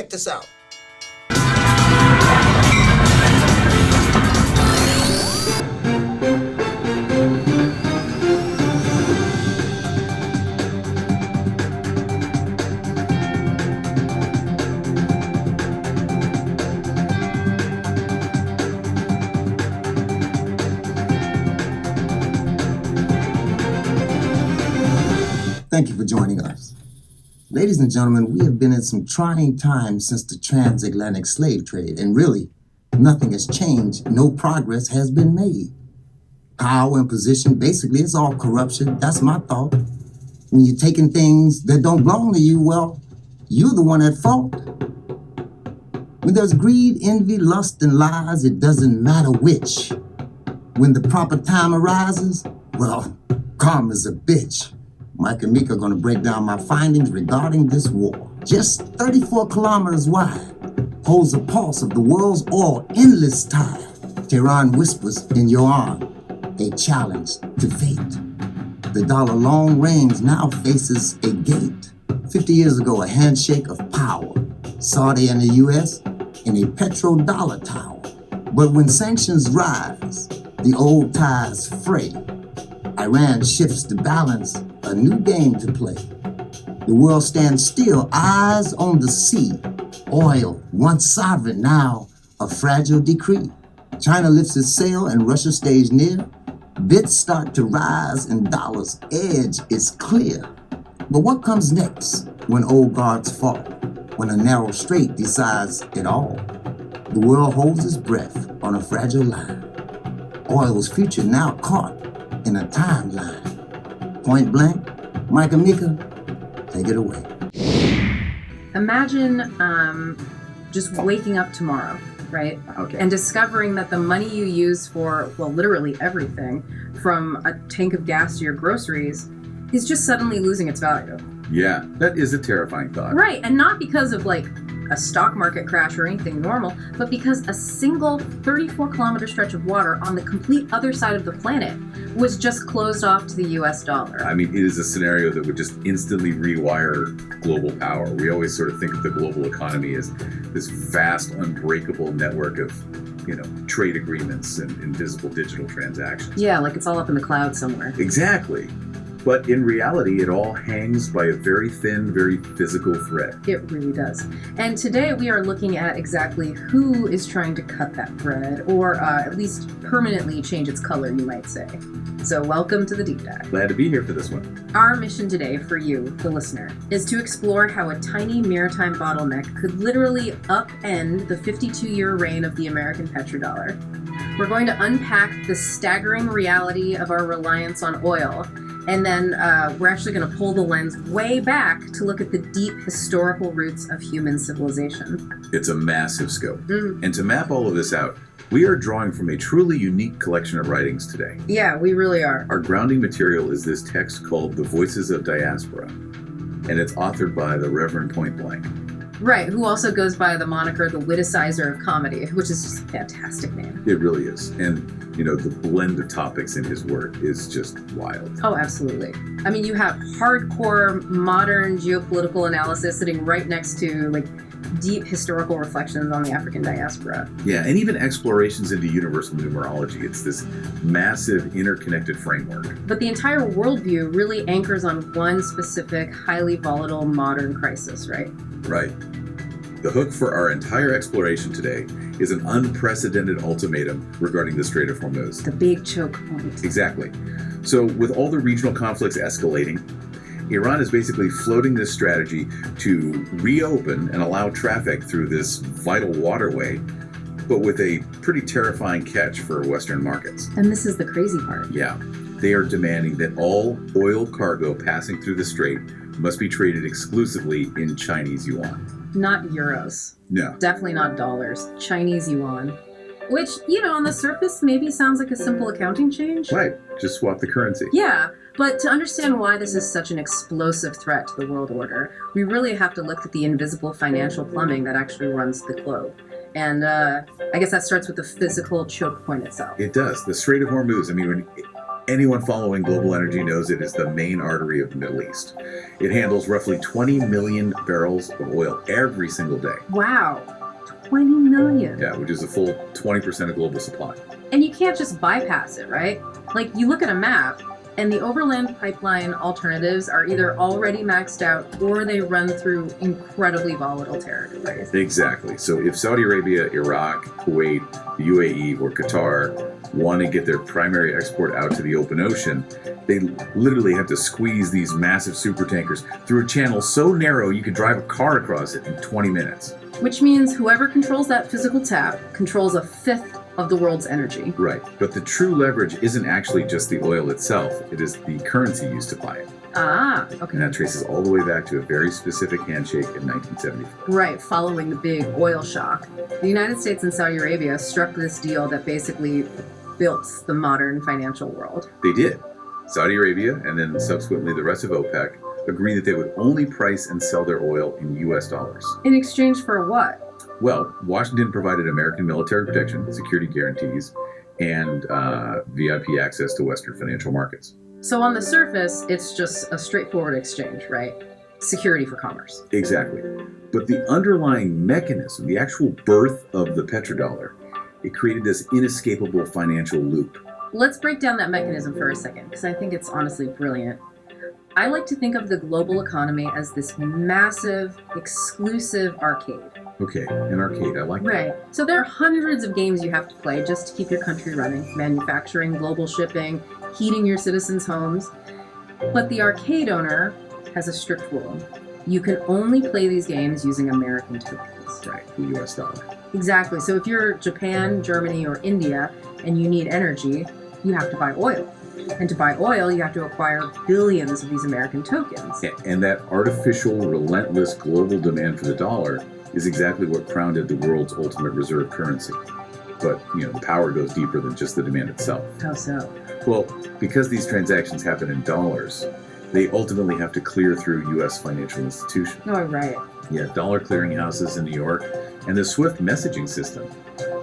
Check this out. Thank you for joining us. Ladies and gentlemen, we have been in some trying times since the transatlantic slave trade, and really, nothing has changed. No progress has been made. Power and position, basically, it's all corruption. That's my thought. When you're taking things that don't belong to you, well, you're the one at fault. When there's greed, envy, lust, and lies, it doesn't matter which. When the proper time arises, well, karma's a bitch. Mike and Mika are going to break down my findings regarding this war. Just 34 kilometers wide, holds the pulse of the world's all endless tide. Tehran whispers in your arm, a challenge to fate. The dollar long range now faces a gate. 50 years ago, a handshake of power. Saudi and the US in a petrodollar tower. But when sanctions rise, the old ties fray. Iran shifts the balance, a new game to play. The world stands still, eyes on the sea. Oil, once sovereign, now a fragile decree. China lifts its sail and Russia stays near. Bits start to rise and dollars' edge is clear. But what comes next when old guards fall? When a narrow strait decides it all? The world holds its breath on a fragile line. Oil's future now caught in a timeline. Point blank, Mike and Mika, take it away. Imagine just waking up tomorrow, right? Okay. And discovering that the money you use for, well, literally everything, from a tank of gas to your groceries, is just suddenly losing its value. Yeah, that is a terrifying thought. Right, and not because of like a stock market crash or anything normal, but because a single 34-kilometer stretch of water on the complete other side of the planet was just closed off to the US dollar. I mean, it is a scenario that would just instantly rewire global power. We always sort of think of the global economy as this vast, unbreakable network of, trade agreements and invisible digital transactions. Yeah, like it's all up in the cloud somewhere. Exactly. But in reality, it all hangs by a very thin, very physical thread. It really does. And today we are looking at exactly who is trying to cut that thread, or at least permanently change its color, you might say. So welcome to the Deep Dive. Glad to be here for this one. Our mission today for you, the listener, is to explore how a tiny maritime bottleneck could literally upend the 52-year reign of the American petrodollar. We're going to unpack the staggering reality of our reliance on oil. And then we're actually going to pull the lens way back to look at the deep historical roots of human civilization. It's a massive scope. And to map all of this out, we are drawing from a truly unique collection of writings today. Yeah, we really are. Our grounding material is this text called The Voices of Diaspora, and it's authored by the Reverend Point Blank. Right, who also goes by the moniker the Witicizer of Comedy, which is just a fantastic name. It really is. And the blend of topics in his work is just wild. Oh, absolutely. I mean, you have hardcore modern geopolitical analysis sitting right next to deep historical reflections on the African diaspora. Yeah, and even explorations into universal numerology. It's this massive interconnected framework. But the entire worldview really anchors on one specific, highly volatile modern crisis, right? Right. The hook for our entire exploration today is an unprecedented ultimatum regarding the Strait of Hormuz. The big choke point. Exactly. So with all the regional conflicts escalating, Iran is basically floating this strategy to reopen and allow traffic through this vital waterway, but with a pretty terrifying catch for Western markets. And this is the crazy part. Yeah. They are demanding that all oil cargo passing through the strait must be traded exclusively in Chinese yuan. Not euros. No. Definitely not dollars. Chinese yuan. Which, on the surface maybe sounds like a simple accounting change. Right. Just swap the currency. Yeah, but to understand why this is such an explosive threat to the world order, we really have to look at the invisible financial plumbing that actually runs the globe. And I guess that starts with the physical choke point itself. It does. The Strait of Hormuz, Anyone following global energy knows it is the main artery of the Middle East. It handles roughly 20 million barrels of oil every single day. Wow, 20 million. Yeah, which is a full 20% of global supply. And you can't just bypass it, right? Like, you look at a map, and the overland pipeline alternatives are either already maxed out or they run through incredibly volatile territories. Exactly. So if Saudi Arabia, Iraq, Kuwait, the UAE, or Qatar want to get their primary export out to the open ocean, they literally have to squeeze these massive super tankers through a channel so narrow you could drive a car across it in 20 minutes. Which means whoever controls that physical tap controls a fifth of the world's energy. Right. But the true leverage isn't actually just the oil itself. It is the currency used to buy it. Ah, okay. And that traces all the way back to a very specific handshake in 1974. Right, following the big oil shock. The United States and Saudi Arabia struck this deal that basically built the modern financial world. They did. Saudi Arabia, and then subsequently the rest of OPEC, agreed that they would only price and sell their oil in US dollars. In exchange for what? Well, Washington provided American military protection, security guarantees, and VIP access to Western financial markets. So on the surface, it's just a straightforward exchange, right? Security for commerce. Exactly. But the underlying mechanism, the actual birth of the petrodollar, it created this inescapable financial loop. Let's break down that mechanism for a second, because I think it's honestly brilliant. I like to think of the global economy as this massive, exclusive arcade. Okay, an arcade, I like that. Right. So there are hundreds of games you have to play just to keep your country running. Manufacturing, global shipping, heating your citizens' homes. But the arcade owner has a strict rule. You can only play these games using American tokens. Right, the US dollar. Exactly. So if you're Japan, Germany, or India, and you need energy, you have to buy oil. And to buy oil, you have to acquire billions of these American tokens. And that artificial, relentless global demand for the dollar is exactly what crowned the world's ultimate reserve currency. But, the power goes deeper than just the demand itself. How so? Well, because these transactions happen in dollars, they ultimately have to clear through U.S. financial institutions. Oh, right. Yeah, dollar clearinghouses in New York and the SWIFT messaging system.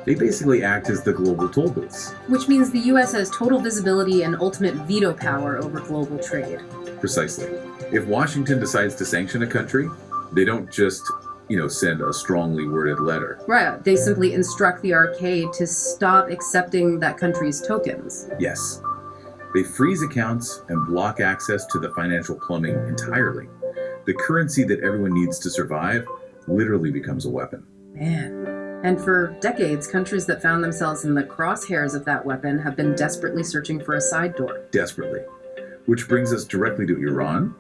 They basically act as the global toll booths. Which means the U.S. has total visibility and ultimate veto power over global trade. Precisely. If Washington decides to sanction a country, they don't just, send a strongly worded letter. Right. They simply instruct the arcade to stop accepting that country's tokens. Yes. They freeze accounts and block access to the financial plumbing entirely. The currency that everyone needs to survive literally becomes a weapon. Man. And for decades, countries that found themselves in the crosshairs of that weapon have been desperately searching for a side door. Desperately. Which brings us directly to Iran,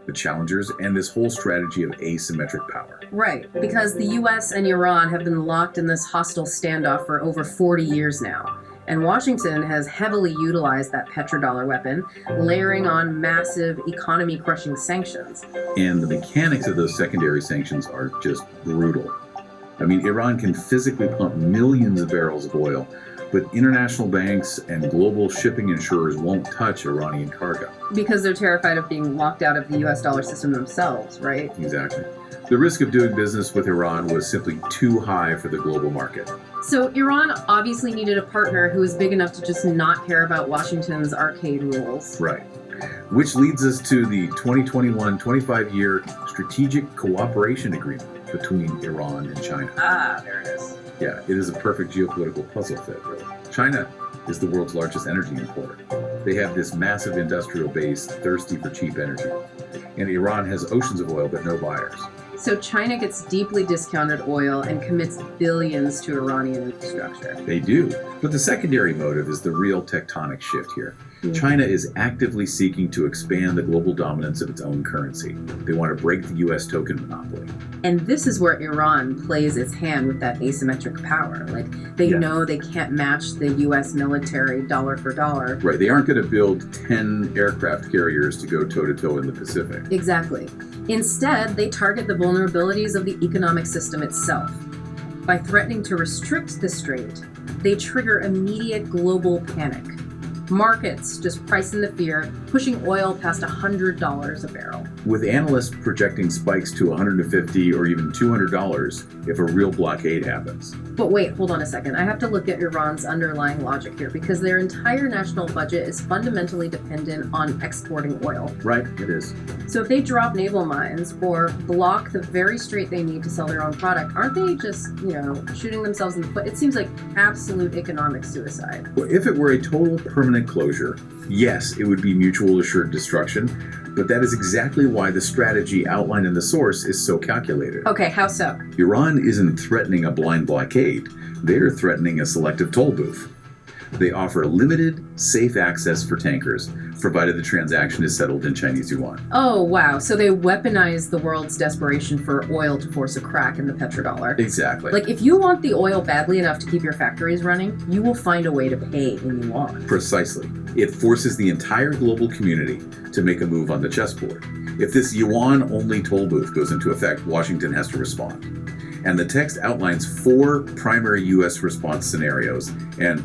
the challengers, and this whole strategy of asymmetric power. Right, because the US and Iran have been locked in this hostile standoff for over 40 years now. And Washington has heavily utilized that petrodollar weapon, layering on massive economy-crushing sanctions. And the mechanics of those secondary sanctions are just brutal. I mean, Iran can physically pump millions of barrels of oil, but international banks and global shipping insurers won't touch Iranian cargo. Because they're terrified of being locked out of the US dollar system themselves, right? Exactly. The risk of doing business with Iran was simply too high for the global market. So Iran obviously needed a partner who was big enough to just not care about Washington's arcade rules. Right. Which leads us to the 2021 25-year Strategic Cooperation Agreement between Iran and China. Ah, there it is. Yeah, it is a perfect geopolitical puzzle fit, really. China is the world's largest energy importer. They have this massive industrial base thirsty for cheap energy. And Iran has oceans of oil, but no buyers. So China gets deeply discounted oil and commits billions to Iranian infrastructure. They do. But the secondary motive is the real tectonic shift here. China is actively seeking to expand the global dominance of its own currency. They want to break the U.S. token monopoly. And this is where Iran plays its hand with that asymmetric power. Like, they know they can't match the U.S. military dollar for dollar. Right. They aren't going to build 10 aircraft carriers to go toe-to-toe in the Pacific. Exactly. Instead, they target the vulnerabilities of the economic system itself. By threatening to restrict the strait, they trigger immediate global panic. Markets just pricing the fear, pushing oil past $100 a barrel. With analysts projecting spikes to $150 or even $200 if a real blockade happens. But wait, hold on a second. I have to look at Iran's underlying logic here because their entire national budget is fundamentally dependent on exporting oil. Right, it is. So if they drop naval mines or block the very strait they need to sell their own product, aren't they just, shooting themselves in the foot? It seems like absolute economic suicide. Well, if it were a total permanent closure, yes, it would be mutual assured destruction, but that is exactly why the strategy outlined in the source is so calculated. Okay, how so? Iran isn't threatening a blind blockade. They're threatening a selective toll booth. They offer limited, safe access for tankers, provided the transaction is settled in Chinese yuan. Oh, wow. So they weaponize the world's desperation for oil to force a crack in the petrodollar. Exactly. Like, if you want the oil badly enough to keep your factories running, you will find a way to pay in yuan. Precisely. It forces the entire global community to make a move on the chessboard. If this yuan-only toll booth goes into effect, Washington has to respond. And the text outlines 4 primary U.S. response scenarios. And,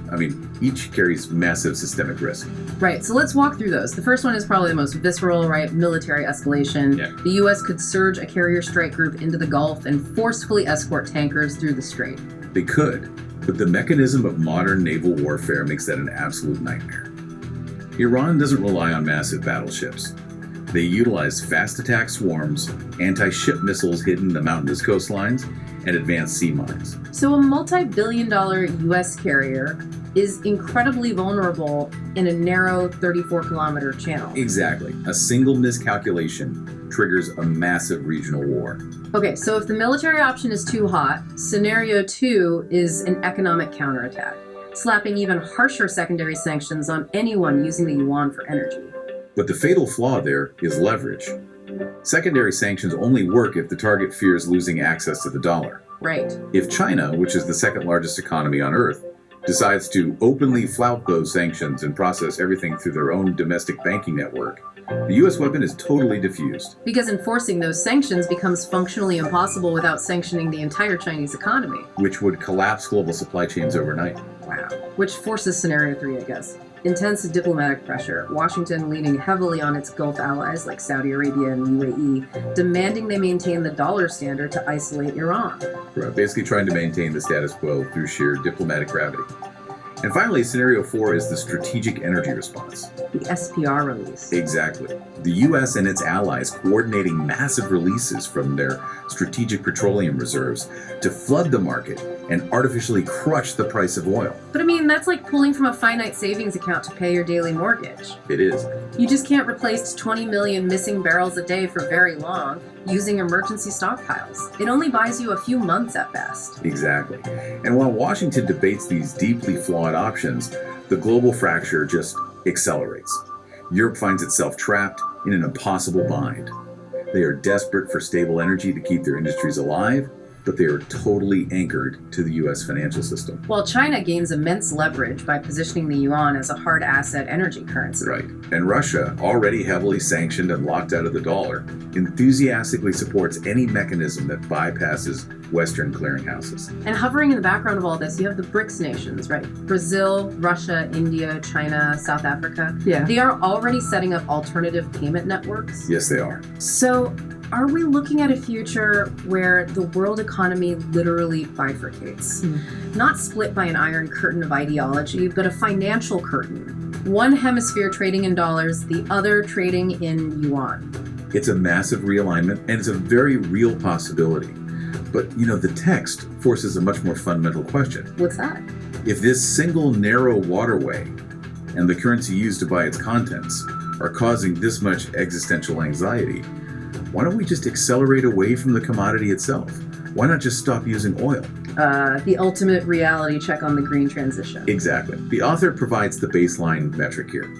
each carries massive systemic risk. Right, so let's walk through those. The first one is probably the most visceral, right? Military escalation. Yeah. The U.S. could surge a carrier strike group into the Gulf and forcefully escort tankers through the strait. They could, but the mechanism of modern naval warfare makes that an absolute nightmare. Iran doesn't rely on massive battleships. They utilize fast attack swarms, anti-ship missiles hidden in the mountainous coastlines, and advanced sea mines. So a multi-billion-dollar U.S. carrier is incredibly vulnerable in a narrow 34-kilometer channel. Exactly. A single miscalculation triggers a massive regional war. Okay, so if the military option is too hot, scenario 2 is an economic counterattack, slapping even harsher secondary sanctions on anyone using the yuan for energy. But the fatal flaw there is leverage. Secondary sanctions only work if the target fears losing access to the dollar. Right. If China, which is the second largest economy on Earth, decides to openly flout those sanctions and process everything through their own domestic banking network, the U.S. weapon is totally diffused. Because enforcing those sanctions becomes functionally impossible without sanctioning the entire Chinese economy. Which would collapse global supply chains overnight. Wow. Which forces scenario 3, I guess. Intense diplomatic pressure, Washington leaning heavily on its Gulf allies like Saudi Arabia and UAE, demanding they maintain the dollar standard to isolate Iran. We're basically trying to maintain the status quo through sheer diplomatic gravity. And finally, scenario 4 is the strategic energy response. The SPR release. Exactly. The U.S. and its allies coordinating massive releases from their strategic petroleum reserves to flood the market and artificially crush the price of oil. But that's like pulling from a finite savings account to pay your daily mortgage. It is. You just can't replace 20 million missing barrels a day for very long using emergency stockpiles. It only buys you a few months at best. Exactly. And while Washington debates these deeply flawed options, the global fracture just accelerates. Europe finds itself trapped in an impossible bind. They are desperate for stable energy to keep their industries alive, but they are totally anchored to the U.S. financial system. While China gains immense leverage by positioning the yuan as a hard asset energy currency. Right. And Russia, already heavily sanctioned and locked out of the dollar, enthusiastically supports any mechanism that bypasses Western clearinghouses. And hovering in the background of all this, you have the BRICS nations, right? Brazil, Russia, India, China, South Africa. Yeah. They are already setting up alternative payment networks. Yes, they are. So, are we looking at a future where the world economy literally bifurcates? Not split by an iron curtain of ideology, but a financial curtain. One hemisphere trading in dollars, the other trading in yuan. It's a massive realignment, and it's a very real possibility. But, the text forces a much more fundamental question. What's that? If this single narrow waterway and the currency used to buy its contents are causing this much existential anxiety, why don't we just accelerate away from the commodity itself? Why not just stop using oil? The ultimate reality check on the green transition. Exactly. The author provides the baseline metric here.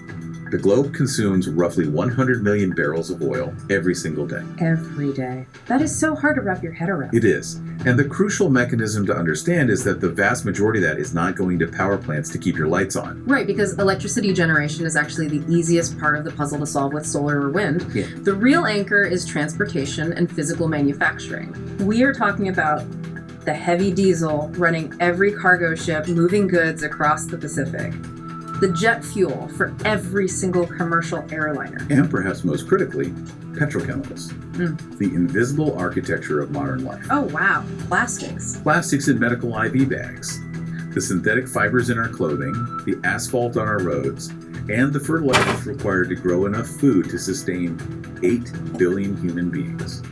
The globe consumes roughly 100 million barrels of oil every single day. Every day. That is so hard to wrap your head around. It is. And the crucial mechanism to understand is that the vast majority of that is not going to power plants to keep your lights on. Right, because electricity generation is actually the easiest part of the puzzle to solve with solar or wind. Yeah. The real anchor is transportation and physical manufacturing. We are talking about the heavy diesel running every cargo ship moving goods across the Pacific. the jet fuel for every single commercial airliner. And perhaps most critically, petrochemicals. The invisible architecture of modern life. Oh, wow. Plastics. Plastics in medical IV bags, the synthetic fibers in our clothing, the asphalt on our roads, and the fertilizers required to grow enough food to sustain 8 billion human beings.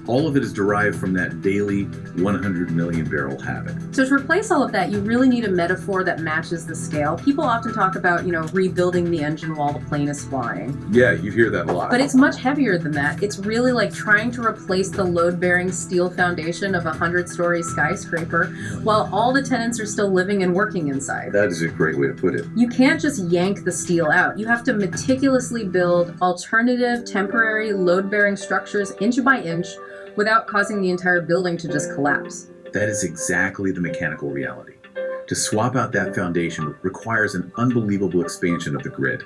All of it is derived from that daily 100 million barrel habit. So to replace all of that, you really need a metaphor that matches the scale. People often talk about, rebuilding the engine while the plane is flying. Yeah, you hear that a lot. But it's much heavier than that. It's really like trying to replace the load-bearing steel foundation of a 100-story skyscraper while all the tenants are still living and working inside. That is a great way to put it. You can't just yank the steel out. You have to meticulously build alternative, temporary, load-bearing structures inch by inch without causing the entire building to just collapse. That is exactly the mechanical reality. To swap out that foundation requires an unbelievable expansion of the grid.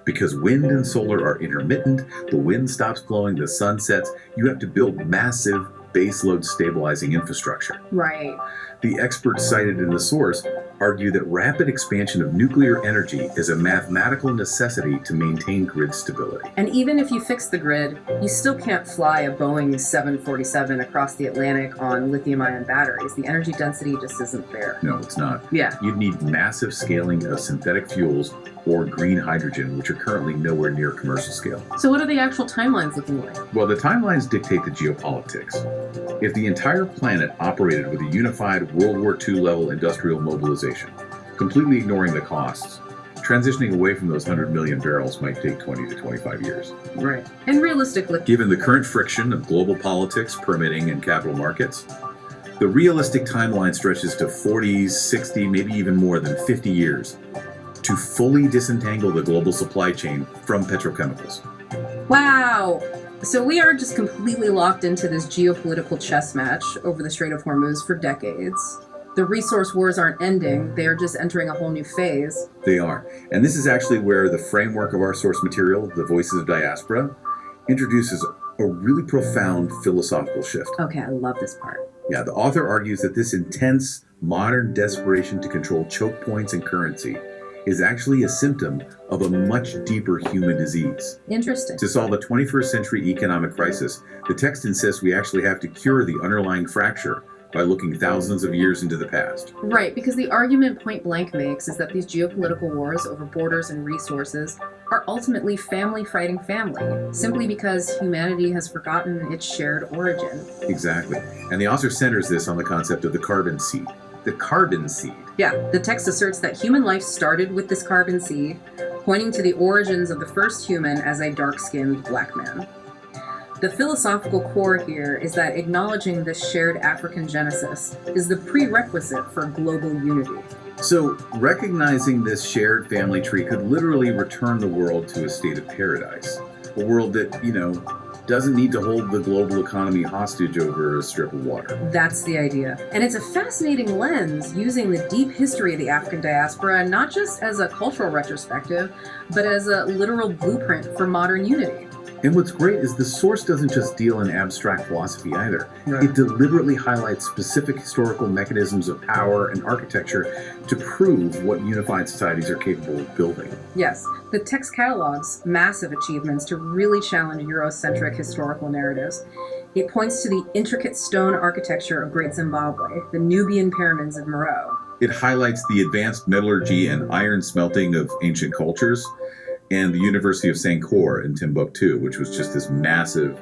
Because wind and solar are intermittent, the wind stops blowing, the sun sets, you have to build massive baseload stabilizing infrastructure. Right. The experts cited in the source argue that rapid expansion of nuclear energy is a mathematical necessity to maintain grid stability. And even if you fix the grid, you still can't fly a Boeing 747 across the Atlantic on lithium-ion batteries. The energy density just isn't there. No, it's not. Yeah. You'd need massive scaling of synthetic fuels or green hydrogen, which are currently nowhere near commercial scale. So what are the actual timelines looking like? Well, the timelines dictate the geopolitics. If the entire planet operated with a unified World War II level industrial mobilization, completely ignoring the costs, transitioning away from those 100 million barrels might take 20 to 25 years. Right. And realistically, Given the current friction of global politics, permitting, and capital markets, the realistic timeline stretches to 40, 60, maybe even more than 50 years to fully disentangle the global supply chain from petrochemicals. wow. So we are just completely locked into this geopolitical chess match over the Strait of Hormuz for decades. The resource wars aren't ending, they are just entering a whole new phase. They are. And this is actually where the framework of our source material, The Voices of Diaspora, introduces a really profound philosophical shift. Okay, I love this part. Yeah, the author argues that this intense modern desperation to control choke points and currency is actually a symptom of a much deeper human disease. Interesting. To solve a 21st century economic crisis, the text insists we actually have to cure the underlying fracture by looking thousands of years into the past. Right, because the argument point blank makes is that these geopolitical wars over borders and resources are ultimately family fighting family, simply because humanity has forgotten its shared origin. Exactly. And the author centers this on the concept of the carbon seed. The carbon seed. Yeah, the text asserts that human life started with this carbon seed, pointing to the origins of the first human as a dark-skinned black man. The philosophical core here is that acknowledging this shared African genesis is the prerequisite for global unity. So, recognizing this shared family tree could literally return the world to a state of paradise. A world that, doesn't need to hold the global economy hostage over a strip of water. That's the idea. And it's a fascinating lens using the deep history of the African diaspora, not just as a cultural retrospective, but as a literal blueprint for modern unity. And what's great is the source doesn't just deal in abstract philosophy either. Right. It deliberately highlights specific historical mechanisms of power and architecture to prove what unified societies are capable of building. Yes, the text catalogs massive achievements to really challenge Eurocentric historical narratives. It points to the intricate stone architecture of Great Zimbabwe, the Nubian pyramids of Meroe. It highlights the advanced metallurgy and iron smelting of ancient cultures, and the University of Sankore in Timbuktu, which was just this massive,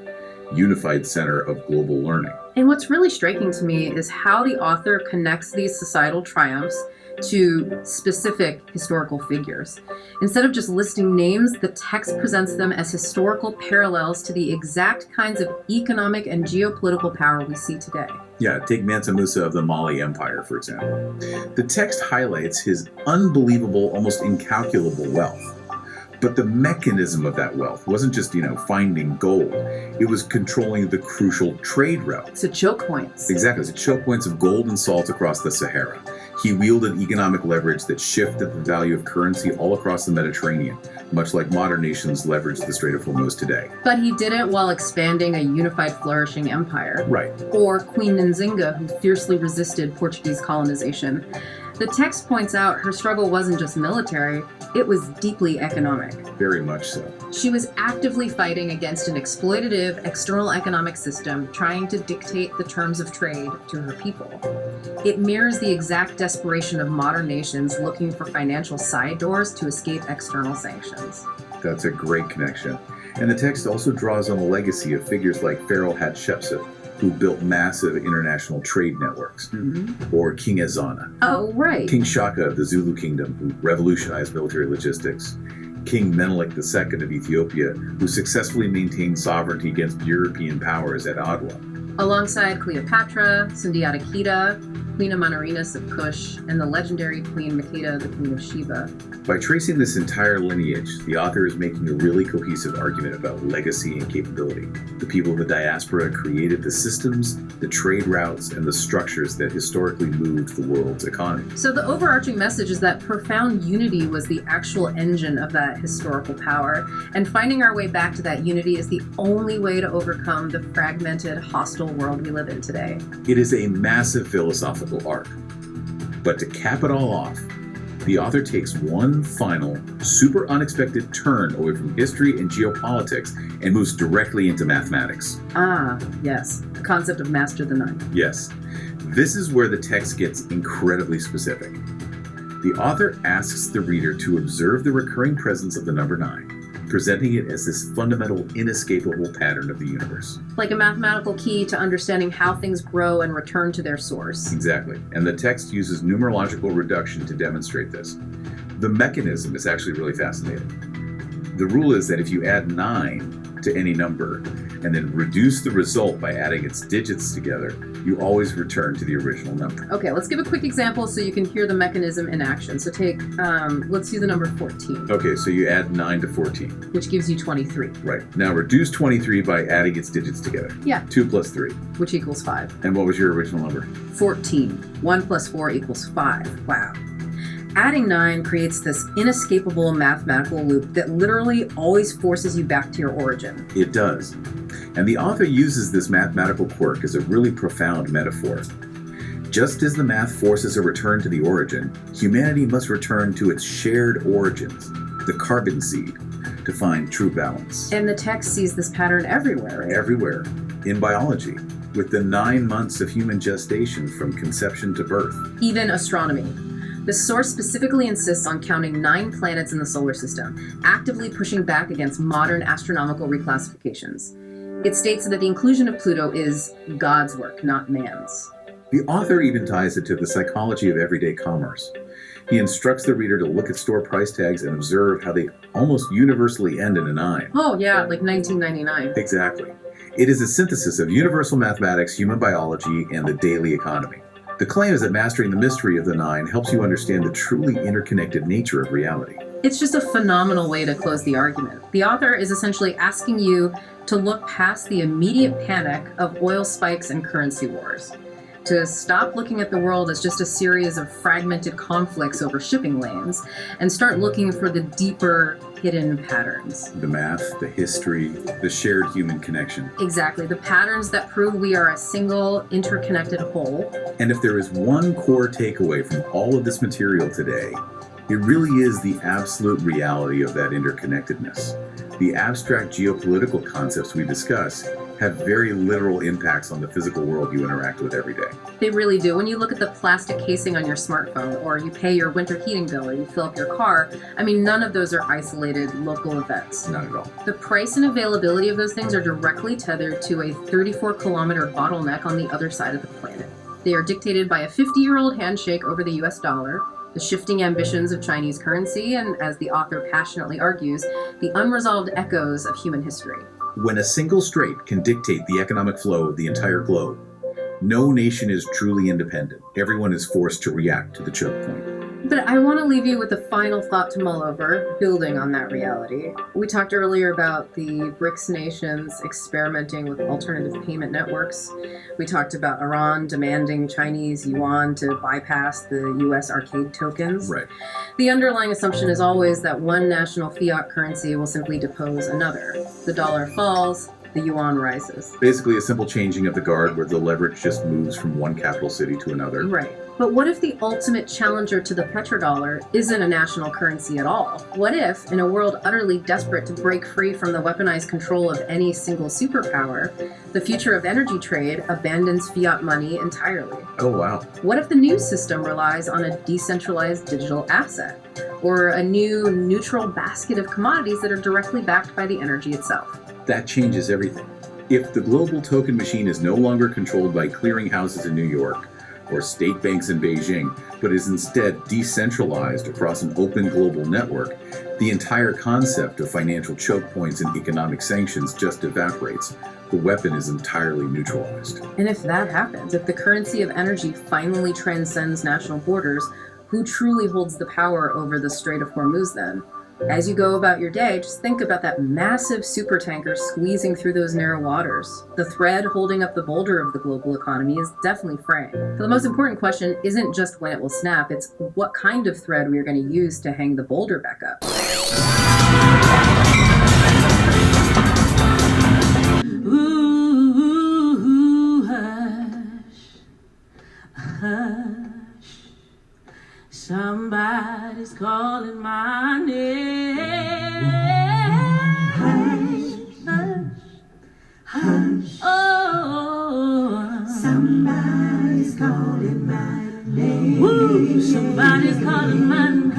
unified center of global learning. And what's really striking to me is how the author connects these societal triumphs to specific historical figures. Instead of just listing names, the text presents them as historical parallels to the exact kinds of economic and geopolitical power we see today. Yeah, take Mansa Musa of the Mali Empire, for example. The text highlights his unbelievable, almost incalculable wealth. But the mechanism of that wealth wasn't just, finding gold. It was controlling the crucial trade routes. So choke points. Exactly. The choke points of gold and salt across the Sahara. He wielded economic leverage that shifted the value of currency all across the Mediterranean, much like modern nations leverage the Strait of Hormuz today. But he did it while expanding a unified, flourishing empire. Right. Or Queen Nzinga, who fiercely resisted Portuguese colonization. The text points out her struggle wasn't just military, it was deeply economic. Very much so. She was actively fighting against an exploitative external economic system trying to dictate the terms of trade to her people. It mirrors the exact desperation of modern nations looking for financial side doors to escape external sanctions. That's a great connection. And the text also draws on the legacy of figures like Pharaoh Hatshepsut, who built massive international trade networks, or King Ezana, Oh, right. King Shaka of the Zulu Kingdom, who revolutionized military logistics, King Menelik II of Ethiopia, who successfully maintained sovereignty against European powers at Adwa. Alongside Cleopatra, Sundiata, Queen of Manarinus of Kush, and the legendary Queen Makeda, the Queen of Sheba. By tracing this entire lineage, the author is making a really cohesive argument about legacy and capability. The people of the diaspora created the systems, the trade routes, and the structures that historically moved the world's economy. So the overarching message is that profound unity was the actual engine of that historical power, and finding our way back to that unity is the only way to overcome the fragmented, hostile world we live in today. It is a massive philosophical arc. But to cap it all off, the author takes one final, super unexpected turn away from history and geopolitics and moves directly into mathematics. Ah, yes, the concept of master the nine. Yes, this is where the text gets incredibly specific. The author asks the reader to observe the recurring presence of the number 9, presenting it as this fundamental, inescapable pattern of the universe. Like a mathematical key to understanding how things grow and return to their source. Exactly, and the text uses numerological reduction to demonstrate this. The mechanism is actually really fascinating. The rule is that if you add 9 to any number and then reduce the result by adding its digits together, you always return to the original number. Okay, let's give a quick example so you can hear the mechanism in action. So let's do the number 14. Okay, so you add 9 to 14. Which gives you 23. Right. Now reduce 23 by adding its digits together. Yeah. 2 plus 3. Which equals 5. And what was your original number? 14. 1 plus 4 equals 5. Wow. Adding 9 creates this inescapable mathematical loop that literally always forces you back to your origin. It does. And the author uses this mathematical quirk as a really profound metaphor. Just as the math forces a return to the origin, humanity must return to its shared origins, the carbon seed, to find true balance. And the text sees this pattern everywhere, right? Everywhere. In biology, with the 9 months of human gestation from conception to birth. Even astronomy. The source specifically insists on counting 9 planets in the solar system, actively pushing back against modern astronomical reclassifications. It states that the inclusion of Pluto is God's work, not man's. The author even ties it to the psychology of everyday commerce. He instructs the reader to look at store price tags and observe how they almost universally end in a 9. Oh yeah, like 1999. Exactly. It is a synthesis of universal mathematics, human biology, and the daily economy. The claim is that mastering the mystery of the 9 helps you understand the truly interconnected nature of reality. It's just a phenomenal way to close the argument. The author is essentially asking you to look past the immediate panic of oil spikes and currency wars, to stop looking at the world as just a series of fragmented conflicts over shipping lanes, and start looking for the deeper hidden patterns. The math, the history, the shared human connection. Exactly, the patterns that prove we are a single, interconnected whole. And if there is one core takeaway from all of this material today, it really is the absolute reality of that interconnectedness. The abstract geopolitical concepts we discuss have very literal impacts on the physical world you interact with every day. They really do. When you look at the plastic casing on your smartphone, or you pay your winter heating bill, or you fill up your car, I mean, none of those are isolated local events. Not at all. The price and availability of those things are directly tethered to a 34-kilometer bottleneck on the other side of the planet. They are dictated by a 50-year-old handshake over the US dollar, the shifting ambitions of Chinese currency, and, as the author passionately argues, the unresolved echoes of human history. When a single strait can dictate the economic flow of the entire globe, no nation is truly independent. Everyone is forced to react to the choke point. But I want to leave you with a final thought to mull over, building on that reality. We talked earlier about the BRICS nations experimenting with alternative payment networks. We talked about Iran demanding Chinese yuan to bypass the US arcade tokens. Right. The underlying assumption is always that one national fiat currency will simply depose another. The dollar falls, the yuan rises. Basically a simple changing of the guard where the leverage just moves from one capital city to another. Right. But what if the ultimate challenger to the petrodollar isn't a national currency at all? What if, in a world utterly desperate to break free from the weaponized control of any single superpower, the future of energy trade abandons fiat money entirely? Oh, wow. What if the new system relies on a decentralized digital asset, or a new neutral basket of commodities that are directly backed by the energy itself? That changes everything. If the global token machine is no longer controlled by clearinghouses in New York or state banks in Beijing, but is instead decentralized across an open global network, the entire concept of financial choke points and economic sanctions just evaporates. The weapon is entirely neutralized. And if that happens, if the currency of energy finally transcends national borders, who truly holds the power over the Strait of Hormuz then? As you go about your day, just think about that massive supertanker squeezing through those narrow waters. The thread holding up the boulder of the global economy is definitely fraying. But the most important question isn't just when it will snap, it's what kind of thread we are going to use to hang the boulder back up. Ooh, hush, hush. Somebody's calling my name. Hush, hush, hush. Oh, somebody's calling my name. Ooh, somebody's calling my name.